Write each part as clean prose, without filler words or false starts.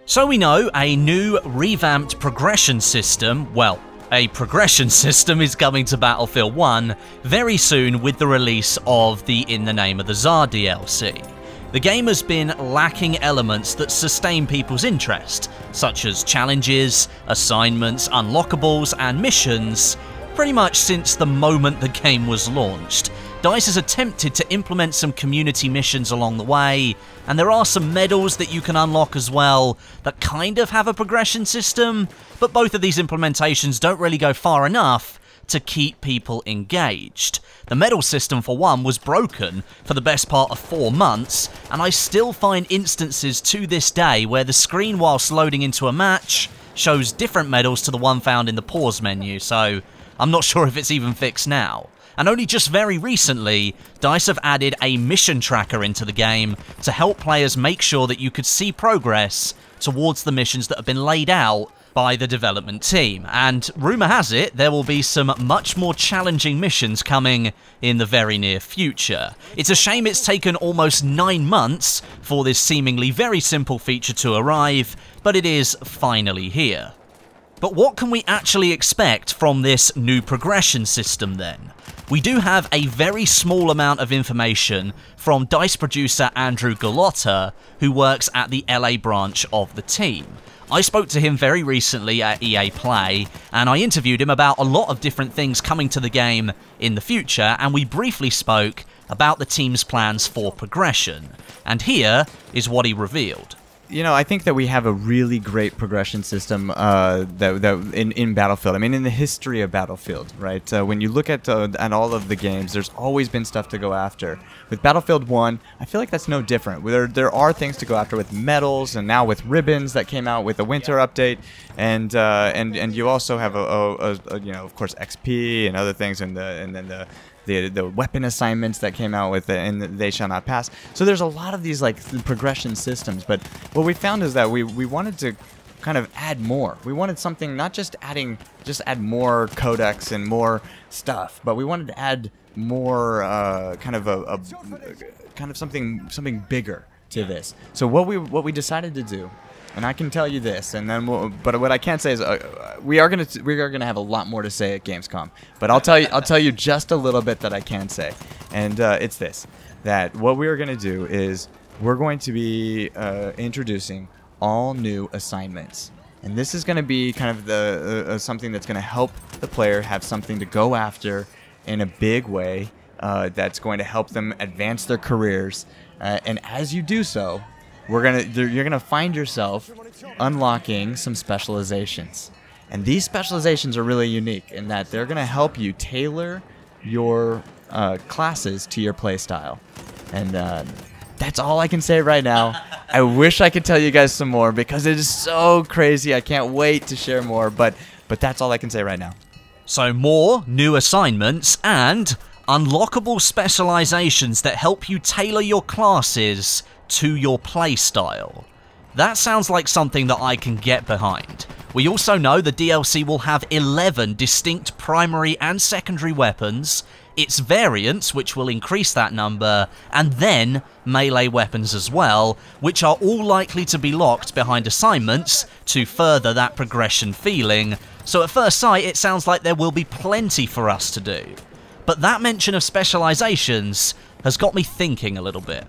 So we know a new revamped progression system, well, a progression system is coming to Battlefield 1 very soon with the release of the In the Name of the Tsar DLC. The game has been lacking elements that sustain people's interest, such as challenges, assignments, unlockables, and missions, pretty much since the moment the game was launched. DICE has attempted to implement some community missions along the way, and there are some medals that you can unlock as well that kind of have a progression system, but both of these implementations don't really go far enough to keep people engaged. The medal system, for one, was broken for the best part of 4 months, and I still find instances to this day where the screen whilst loading into a match shows different medals to the one found in the pause menu, so I'm not sure if it's even fixed now. And only just very recently, DICE have added a mission tracker into the game to help players make sure that you could see progress towards the missions that have been laid out by the development team. And rumour has it, there will be some much more challenging missions coming in the very near future. It's a shame it's taken almost 9 months for this seemingly very simple feature to arrive, but it is finally here. But what can we actually expect from this new progression system then? We do have a very small amount of information from DICE producer Andrew Gallotta, who works at the LA branch of the team. I spoke to him very recently at EA Play, and I interviewed him about a lot of different things coming to the game in the future, and we briefly spoke about the team's plans for progression. And here is what he revealed. You know, I think that we have a really great progression system in Battlefield. I mean, in the history of Battlefield, right? When you look at all of the games, there's always been stuff to go after. With Battlefield 1, I feel like that's no different. There are things to go after with medals, and now with ribbons that came out with the winter update, and you also have you know, of course, XP and other things, and then the weapon assignments that came out with it, and They Shall Not Pass. So there's a lot of these like progression systems, but what we found is that we wanted to kind of add more. We wanted something, not just add more codecs and more stuff, but we wanted to add more kind of something bigger to this. So what we decided to do, and I can tell you this, and then but what I can't say is we are gonna have a lot more to say at Gamescom. But I'll tell you just a little bit that I can say, and it's this: that what we are gonna do is we're going to be introducing all new assignments, and this is gonna be kind of the something that's gonna help the player have something to go after in a big way. That's going to help them advance their careers, and as you do so, you're gonna find yourself unlocking some specializations, and these specializations are really unique in that they're gonna help you tailor your classes to your playstyle. And that's all I can say right now. I wish I could tell you guys some more because it is so crazy. I can't wait to share more, but that's all I can say right now. So more new assignments and unlockable specializations that help you tailor your classes to your playstyle. That sounds like something that I can get behind. We also know the DLC will have 11 distinct primary and secondary weapons, its variants, which will increase that number, and then melee weapons as well, which are all likely to be locked behind assignments to further that progression feeling. So at first sight, it sounds like there will be plenty for us to do. But that mention of specializations has got me thinking a little bit.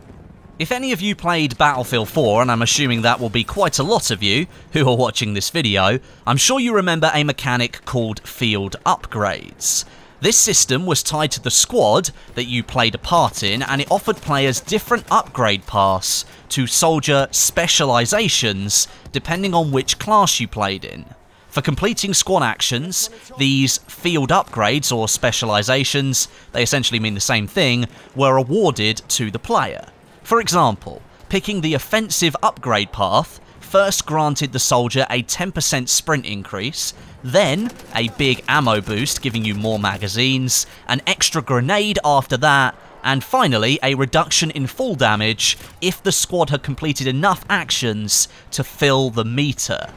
If any of you played Battlefield 4, and I'm assuming that will be quite a lot of you who are watching this video, I'm sure you remember a mechanic called field upgrades. This system was tied to the squad that you played a part in, and it offered players different upgrade paths to soldier specializations depending on which class you played in. For completing squad actions, these field upgrades or specializations, they essentially mean the same thing, were awarded to the player. For example, picking the offensive upgrade path first granted the soldier a 10% sprint increase, then a big ammo boost giving you more magazines, an extra grenade after that, and finally a reduction in fall damage if the squad had completed enough actions to fill the meter.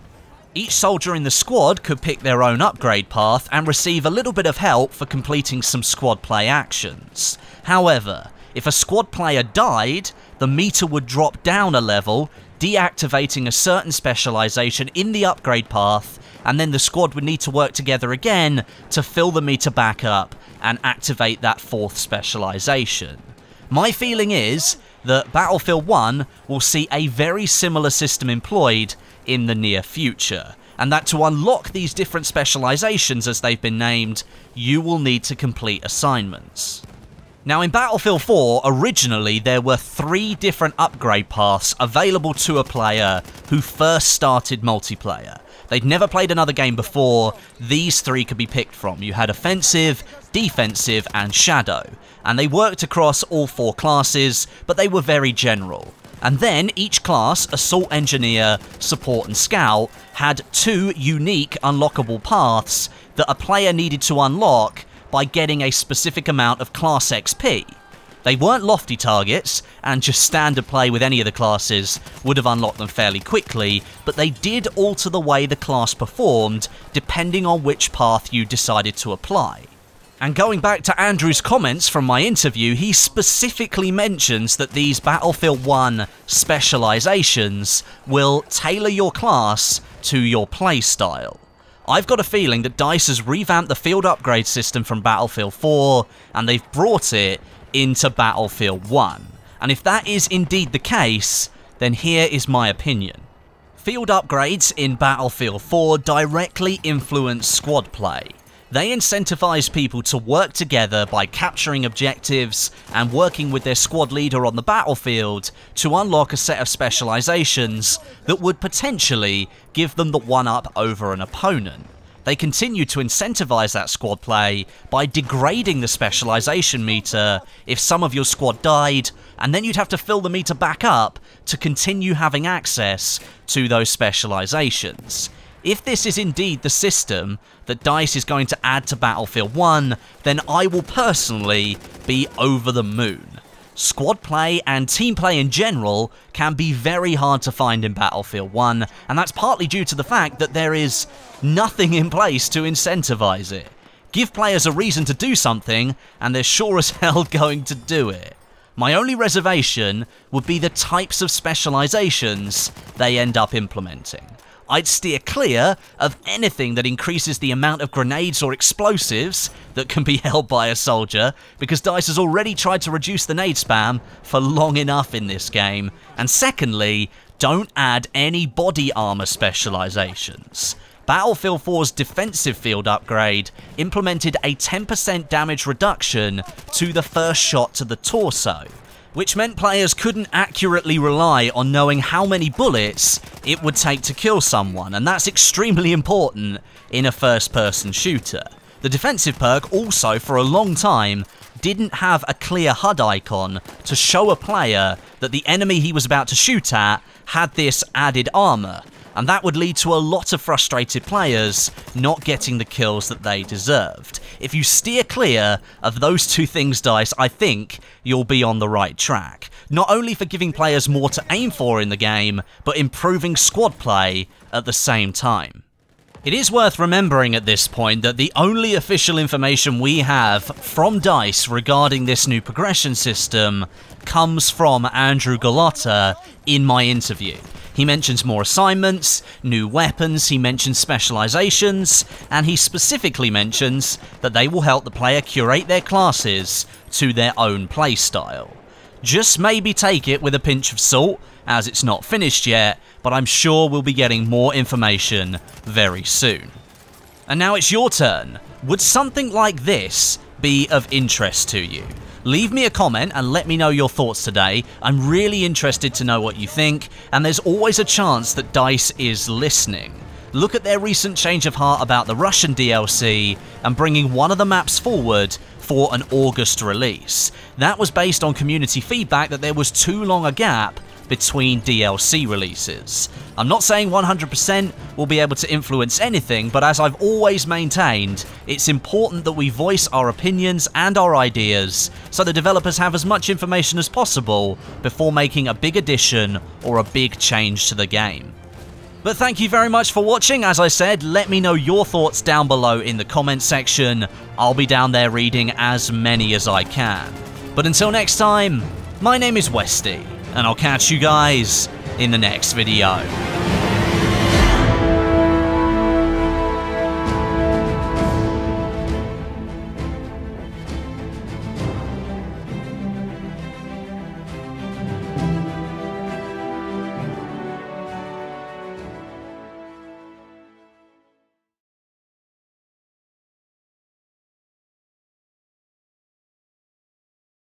Each soldier in the squad could pick their own upgrade path and receive a little bit of help for completing some squad play actions. However, if a squad player died, the meter would drop down a level, deactivating a certain specialization in the upgrade path, and then the squad would need to work together again to fill the meter back up and activate that fourth specialization. My feeling is that Battlefield 1 will see a very similar system employed in the near future, and that to unlock these different specializations as they've been named, you will need to complete assignments. Now in Battlefield 4, originally there were 3 different upgrade paths available to a player who first started multiplayer. They'd never played another game before. These 3 could be picked from. You had Offensive, Defensive, and Shadow, and they worked across all 4 classes, but they were very general. And then each class, Assault Engineer, Support, and Scout, had 2 unique unlockable paths that a player needed to unlock by getting a specific amount of class XP. They weren't lofty targets, and just standard play with any of the classes would have unlocked them fairly quickly, but they did alter the way the class performed depending on which path you decided to apply. And going back to Andrew's comments from my interview, he specifically mentions that these Battlefield 1 specializations will tailor your class to your playstyle. I've got a feeling that DICE has revamped the field upgrade system from Battlefield 4, and they've brought it into Battlefield 1. And if that is indeed the case, then here is my opinion. Field upgrades in Battlefield 4 directly influence squad play. They incentivize people to work together by capturing objectives and working with their squad leader on the battlefield to unlock a set of specializations that would potentially give them the one-up over an opponent. They continue to incentivize that squad play by degrading the specialization meter if some of your squad died, and then you'd have to fill the meter back up to continue having access to those specializations. If this is indeed the system that DICE is going to add to Battlefield 1, then I will personally be over the moon. Squad play and team play in general can be very hard to find in Battlefield 1, and that's partly due to the fact that there is nothing in place to incentivize it. Give players a reason to do something, and they're sure as hell going to do it. My only reservation would be the types of specializations they end up implementing. I'd steer clear of anything that increases the amount of grenades or explosives that can be held by a soldier, because DICE has already tried to reduce the nade spam for long enough in this game. And secondly, don't add any body armor specializations. Battlefield 4's defensive field upgrade implemented a 10% damage reduction to the first shot to the torso, which meant players couldn't accurately rely on knowing how many bullets it would take to kill someone, and that's extremely important in a first-person shooter. The defensive perk also, for a long time, didn't have a clear HUD icon to show a player that the enemy he was about to shoot at had this added armor, and that would lead to a lot of frustrated players not getting the kills that they deserved. If you steer clear of those 2 things, DICE, I think you'll be on the right track. Not only for giving players more to aim for in the game, but improving squad play at the same time. It is worth remembering at this point that the only official information we have from DICE regarding this new progression system comes from Andrew Gallotta in my interview. He mentions more assignments, new weapons, he mentions specializations, and he specifically mentions that they will help the player curate their classes to their own playstyle. Just maybe take it with a pinch of salt, as it's not finished yet, but I'm sure we'll be getting more information very soon. And now it's your turn. Would something like this be of interest to you? Leave me a comment and let me know your thoughts today. I'm really interested to know what you think, and there's always a chance that DICE is listening. Look at their recent change of heart about the Russian DLC and bringing one of the maps forward for an August release. That was based on community feedback that there was too long a gap between DLC releases. I'm not saying 100% will be able to influence anything, but as I've always maintained, it's important that we voice our opinions and our ideas so the developers have as much information as possible before making a big addition or a big change to the game. But thank you very much for watching. As I said, let me know your thoughts down below in the comments section. I'll be down there reading as many as I can. But until next time, my name is Westie, and I'll catch you guys in the next video.